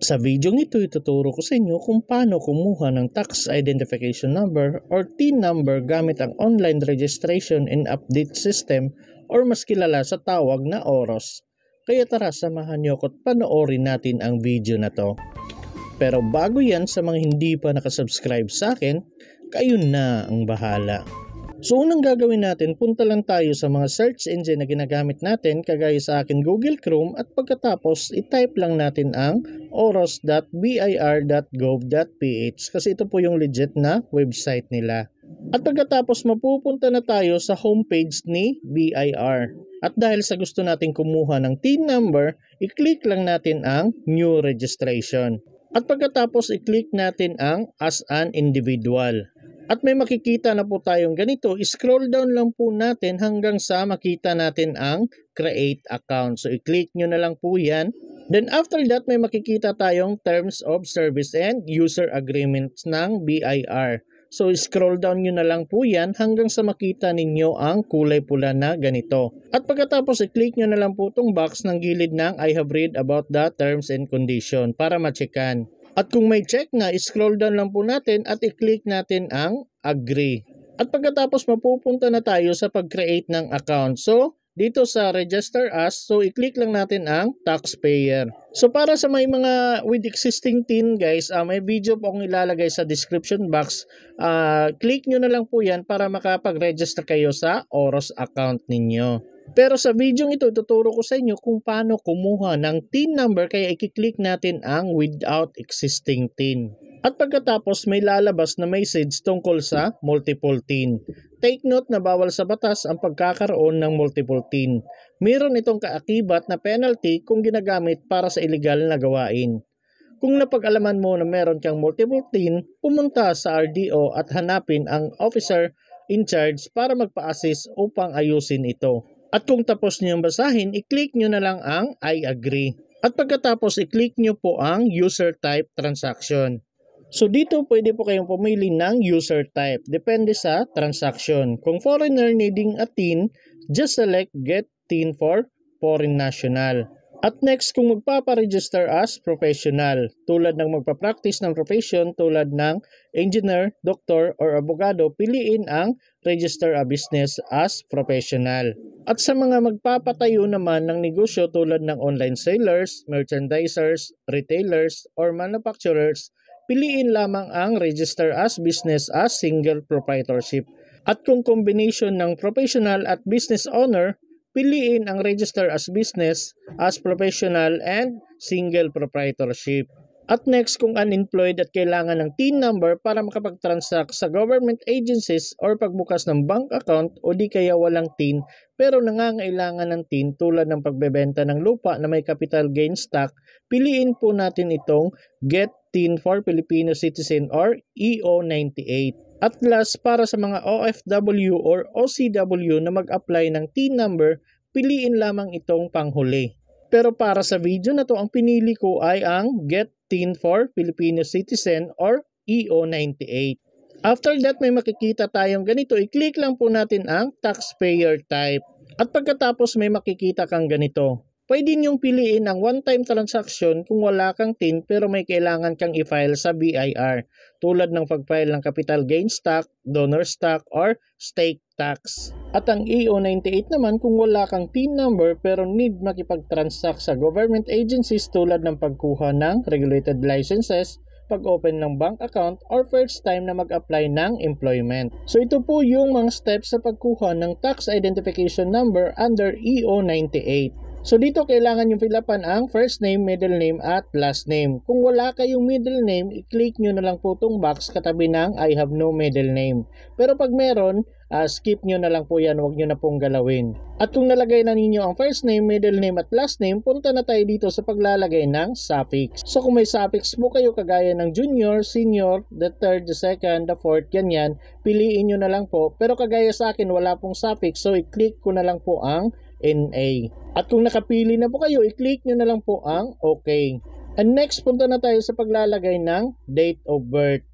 Sa video ito, ituturo ko sa inyo kung paano kumuha ng tax identification number or TIN number gamit ang online registration and update system or mas kilala sa tawag na OROS. Kaya tara, samahan niyo ko at panoorin natin ang video na to. Pero bago yan, sa mga hindi pa nakasubscribe sa akin, kayo na ang bahala. So unang gagawin natin, punta lang tayo sa mga search engine na ginagamit natin, kagaya sa akin Google Chrome, at pagkatapos i-type lang natin ang oros.bir.gov.ph kasi ito po yung legit na website nila. At pagkatapos mapupunta na tayo sa homepage ni BIR. At dahil sa gusto natin kumuha ng TIN number, i-click lang natin ang New Registration. At pagkatapos i-click natin ang As an Individual. At may makikita na po tayong ganito, scroll down lang po natin hanggang sa makita natin ang Create Account. So i-click nyo na lang po yan. Then after that, may makikita tayong Terms of Service and User Agreements ng BIR. So scroll down nyo na lang po yan hanggang sa makita ninyo ang kulay pula na ganito. At pagkatapos i-click nyo na lang po itong box ng gilid ng I have read about the terms and condition para ma-checkan. At kung may check na, scroll down lang po natin at i-click natin ang Agree. At pagkatapos mapupunta na tayo sa pag-create ng account. So dito sa Register As, so i-click lang natin ang Taxpayer. So para sa may mga with existing TIN guys, may video po akong ilalagay sa description box. Click nyo na lang po yan para makapag-register kayo sa OROS account ninyo. Pero sa video ito, tuturo ko sa inyo kung paano kumuha ng TIN number, kaya i-click natin ang without existing TIN. At pagkatapos may lalabas na message tungkol sa multiple TIN. Take note na bawal sa batas ang pagkakaroon ng multiple TIN. Meron itong kaakibat na penalty kung ginagamit para sa illegal na gawain. Kung napag-alaman mo na meron kang multiple TIN, pumunta sa RDO at hanapin ang officer in charge para magpa-assist upang ayusin ito. At kung tapos niyong basahin, i-click nyo na lang ang I agree. At pagkatapos, i-click nyo po ang user type transaction. So dito pwede po kayong pumili ng user type. Depende sa transaction. Kung foreigner needing a TIN, just select get TIN for foreign national. At next, kung magpaparegister as professional, tulad ng magpa-practice ng profession tulad ng engineer, doktor, or abogado, piliin ang register a business as professional. At sa mga magpapatayo naman ng negosyo tulad ng online sellers, merchandisers, retailers, or manufacturers, piliin lamang ang register as business as single proprietorship. At kung combination ng professional at business owner, piliin ang register as business, as professional, and single proprietorship. At next, kung unemployed at kailangan ng TIN number para makapag-transact sa government agencies or pagbukas ng bank account o di kaya walang TIN pero nangangailangan ng TIN tulad ng pagbebenta ng lupa na may capital gains tax, piliin po natin itong Get TIN for Filipino Citizen or EO98. At last, para sa mga OFW or OCW na mag-apply ng TIN number, piliin lamang itong panghuli. Pero para sa video na to, ang pinili ko ay ang Get TIN for Filipino Citizen or EO98. After that, may makikita tayong ganito. I-click lang po natin ang Taxpayer Type. At pagkatapos may makikita kang ganito. Pwede niyong piliin ang one-time transaction kung wala kang TIN pero may kailangan kang i-file sa BIR tulad ng pag-file ng capital gains tax, donor's tax, or stake tax. At ang EO98 naman kung wala kang TIN number pero need makipag-transact sa government agencies tulad ng pagkuha ng regulated licenses, pag-open ng bank account, or first time na mag-apply ng employment. So ito po yung mga steps sa pagkuha ng tax identification number under EO98. So dito kailangan yung fill upan ang first name, middle name, at last name. Kung wala kayong middle name, i-click nyo na lang po itong box katabi ng I have no middle name. Pero pag meron, skip nyo na lang po yan, huwag nyo na pong galawin. At kung nalagay na ninyo ang first name, middle name, at last name, punta na tayo dito sa paglalagay ng suffix. So kung may suffix po kayo kagaya ng junior, senior, the third, the second, the fourth, ganyan, piliin nyo na lang po. Pero kagaya sa akin, wala pong suffix, so i-click ko na lang po ang NA. At kung nakapili na po kayo, i-click nyo na lang po ang OK. And next, punta na tayo sa paglalagay ng date of birth.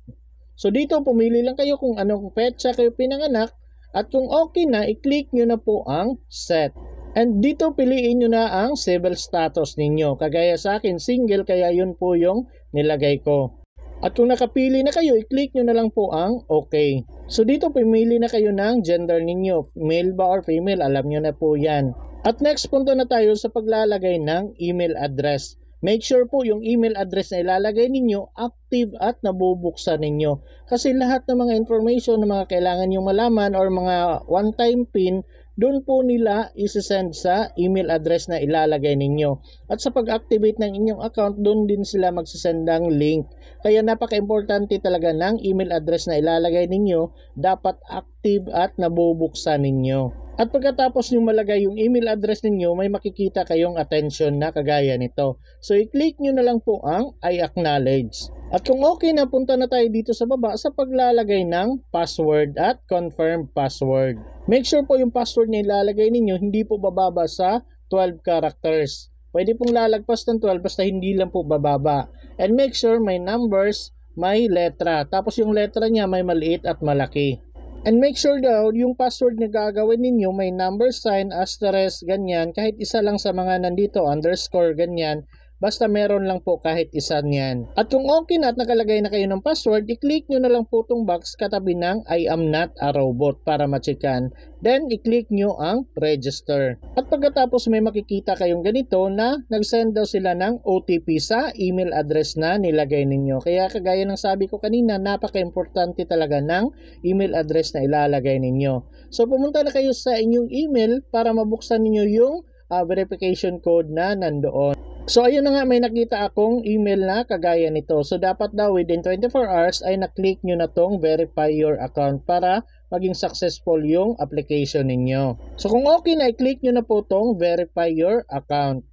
So dito, pumili lang kayo kung anong petsa kayo pinanganak. At kung okay na, i-click nyo na po ang set. And dito piliin nyo na ang civil status ninyo. Kagaya sa akin, single, kaya yun po yung nilagay ko. At kung nakapili na kayo, i-click nyo na lang po ang OK. So dito pumili na kayo ng gender ninyo, male ba or female, alam nyo na po yan. At next, punta na tayo sa paglalagay ng email address. Make sure po yung email address na ilalagay ninyo active at nabubuksan ninyo. Kasi lahat ng mga information na mga kailangan yung malaman or mga one-time PIN, doon po nila isi-send sa email address na ilalagay ninyo. At sa pag-activate ng inyong account, doon din sila magsisend ng link. Kaya napaka-importante talaga ng email address na ilalagay ninyo, dapat active at nabubuksan ninyo. At pagkatapos nyo malagay yung email address ninyo, may makikita kayong attention na kagaya nito. So i-click nyo na lang po ang I acknowledge. At kung okay na, punta na tayo dito sa baba sa paglalagay ng password at confirm password. Make sure po yung password na ilalagay ninyo hindi po bababa sa 12 characters. Pwede pong lalagpas ng 12 basta hindi lang po bababa. And make sure may numbers, may letra. Tapos yung letra niya may maliit at malaki. And make sure daw yung password na gagawin ninyo may number sign, asterisk, ganyan. Kahit isa lang sa mga nandito, underscore, ganyan. Basta meron lang po kahit isa niyan. At kung okay na at nakalagay na kayo ng password, i-click nyo na lang po itong box katabi ng I am not a robot para ma-checkan. Then, i-click nyo ang register. At pagkatapos may makikita kayong ganito na nag-send daw sila ng OTP sa email address na nilagay ninyo. Kaya kagaya ng sabi ko kanina, napaka-importante talaga ng email address na ilalagay ninyo. So, pumunta na kayo sa inyong email para mabuksan ninyo yung verification code na nandoon. So ayun na nga, may nakita akong email na kagaya nito. So dapat daw within 24 hours ay na-click nyo na tong verify your account para maging successful yung application ninyo. So kung okay na, i-click nyo na po tong verify your account.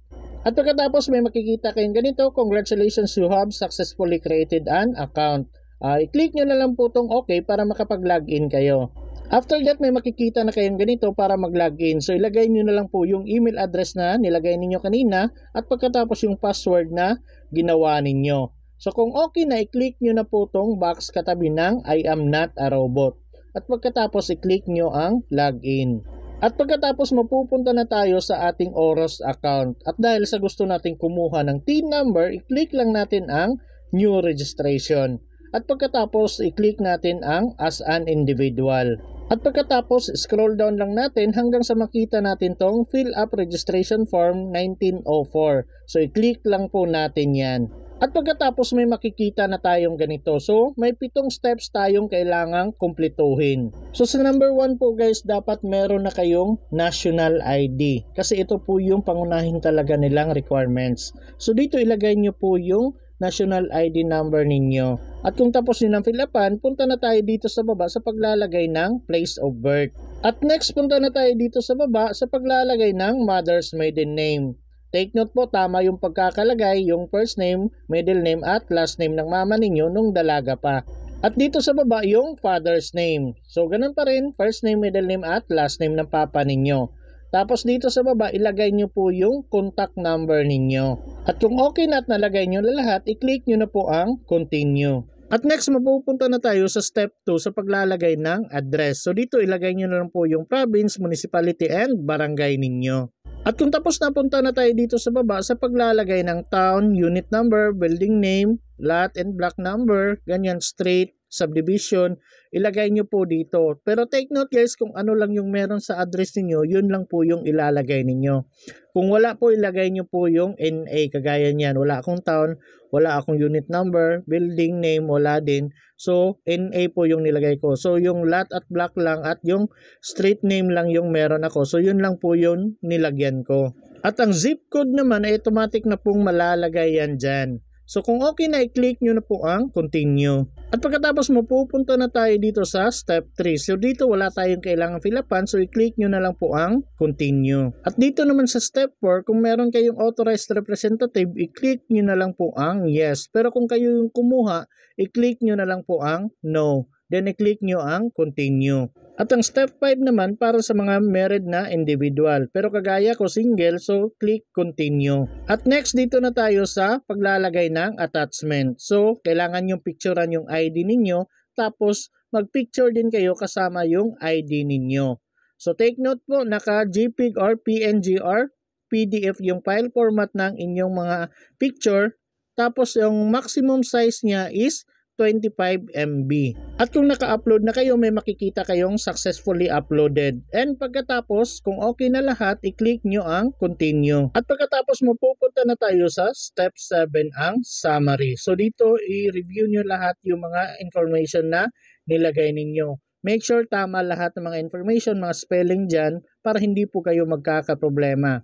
At pagkatapos may makikita kayong ganito, congratulations, you have successfully created an account. I-click nyo na lang po tong okay para makapag-login kayo. After that, may makikita na kayong ganito para mag-login. So, ilagay nyo na lang po yung email address na nilagay ninyo kanina at pagkatapos yung password na ginawa ninyo. So, kung okay na, i-click nyo na po tong box katabi ng I am not a robot. At pagkatapos, i-click nyo ang login. At pagkatapos, mapupunta na tayo sa ating Oros account. At dahil sa gusto nating kumuha ng TIN number, i-click lang natin ang new registration. At pagkatapos, i-click natin ang as an individual. At pagkatapos, scroll down lang natin hanggang sa makita natin tong fill up registration form 1904. So, i-click lang po natin yan. At pagkatapos may makikita na tayong ganito. So, may 7 steps tayong kailangang kumpletuhin. So, sa number 1 po guys, dapat meron na kayong national ID. Kasi ito po yung pangunahin talaga nilang requirements. So, dito ilagay nyo po yung national ID number ninyo. At kung tapos nyo ng fill upan, punta na tayo dito sa baba sa paglalagay ng place of birth. At next, punta na tayo dito sa baba sa paglalagay ng mother's maiden name. Take note po, tama yung pagkakalagay, yung first name, middle name at last name ng mama ninyo nung dalaga pa. At dito sa baba, yung father's name. So, ganun pa rin, first name, middle name at last name ng papa ninyo. Tapos dito sa baba, ilagay nyo po yung contact number ninyo. At kung okay na at nalagay nyo na lahat, i-click nyo na po ang continue. At next, mapupunta na tayo sa step 2 sa paglalagay ng address. So dito, ilagay nyo na lang po yung province, municipality, and barangay ninyo. At kung tapos napunta na tayo dito sa baba sa paglalagay ng town, unit number, building name, lot and block number, ganyan, street, subdivision, ilagay nyo po dito. Pero take note guys, kung ano lang yung meron sa address niyo, yun lang po yung ilalagay ninyo. Kung wala po, ilagay nyo po yung NA, kagaya niyan. Wala akong town, wala akong unit number, building name, wala din. So, NA po yung nilagay ko. So, yung lot at block lang at yung street name lang yung meron ako. So, yun lang po yung nilagyan ko. At ang zip code naman ay automatic na pong malalagay yan dyan. So kung okay na, i-click nyo na po ang continue. At pagkatapos mapupunta na tayo dito sa step 3. So dito wala tayong kailangan fill upan. So i-click nyo na lang po ang continue. At dito naman sa step 4, kung meron kayong authorized representative, i-click nyo na lang po ang yes. Pero kung kayo yung kumuha, i-click nyo na lang po ang no. Then i-click nyo ang continue. At ang step 5 naman para sa mga married na individual. Pero kagaya ko single, so click continue. At next dito na tayo sa paglalagay ng attachment. So kailangan yung picturean yung ID ninyo, tapos magpicture din kayo kasama yung ID ninyo. So take note po, naka JPEG or PNG or PDF yung file format ng inyong mga picture. Tapos yung maximum size niya is 25 MB. At kung naka-upload na kayo, may makikita kayong successfully uploaded. And pagkatapos, kung okay na lahat, i-click nyo ang continue. At pagkatapos mo, pupunta na tayo sa step 7, ang summary. So dito, i-review nyo lahat yung mga information na nilagay ninyo. Make sure tama lahat ng mga information, mga spelling dyan, para hindi po kayo magkakaproblema.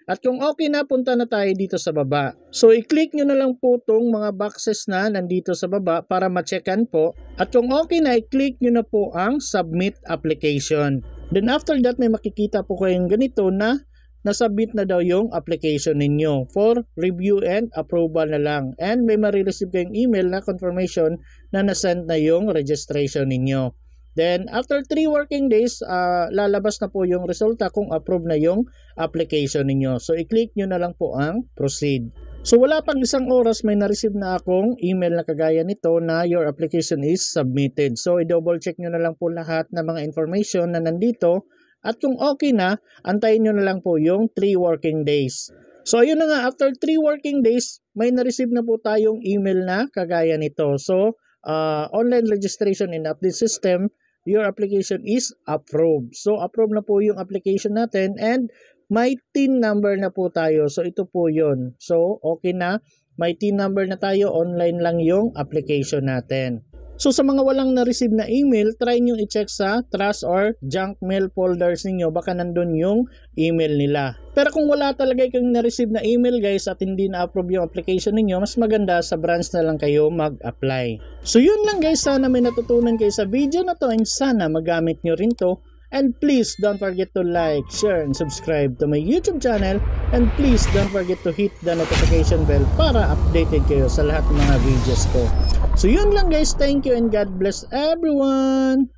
At kung okay na, punta na tayo dito sa baba. So, i-click nyo na lang po itong mga boxes na nandito sa baba para ma-checkan po. At kung okay na, i-click nyo na po ang Submit Application. Then after that, may makikita po kayong ganito na nasubmit na daw yung application ninyo for review and approval na lang. And may marireceive kayong email na confirmation na nasend na yung registration ninyo. Then, after 3 working days, lalabas na po yung resulta kung approve na yung application ninyo. So, i-click nyo na lang po ang proceed. So, wala pang isang oras, may na-receive na akong email na kagaya nito na your application is submitted. So, i-double check nyo na lang po lahat ng mga information na nandito. At kung okay na, antayin nyo na lang po yung 3 working days. So, ayun na nga, after 3 working days, may na-receive na po tayong email na kagaya nito. So, online registration in update system, your application is approved. So, approved na po yung application natin and may TIN number na po tayo. So, ito po yun. So, okay na. May TIN number na tayo. Online lang yung application natin. So, sa mga walang na-receive na email, try nyo i-check sa trash or junk mail folders ninyo. Baka nandun yung email nila. Pero kung wala talaga kayong na-receive na email guys at hindi na-approve yung application ninyo, mas maganda sa branch na lang kayo mag-apply. So, yun lang guys. Sana may natutunan kayo sa video na to and sana magamit nyo rin to. And please don't forget to like, share, and subscribe to my YouTube channel. And please don't forget to hit the notification bell para updated kayo sa lahat ng mga videos ko. So yun lang guys. Thank you and God bless everyone.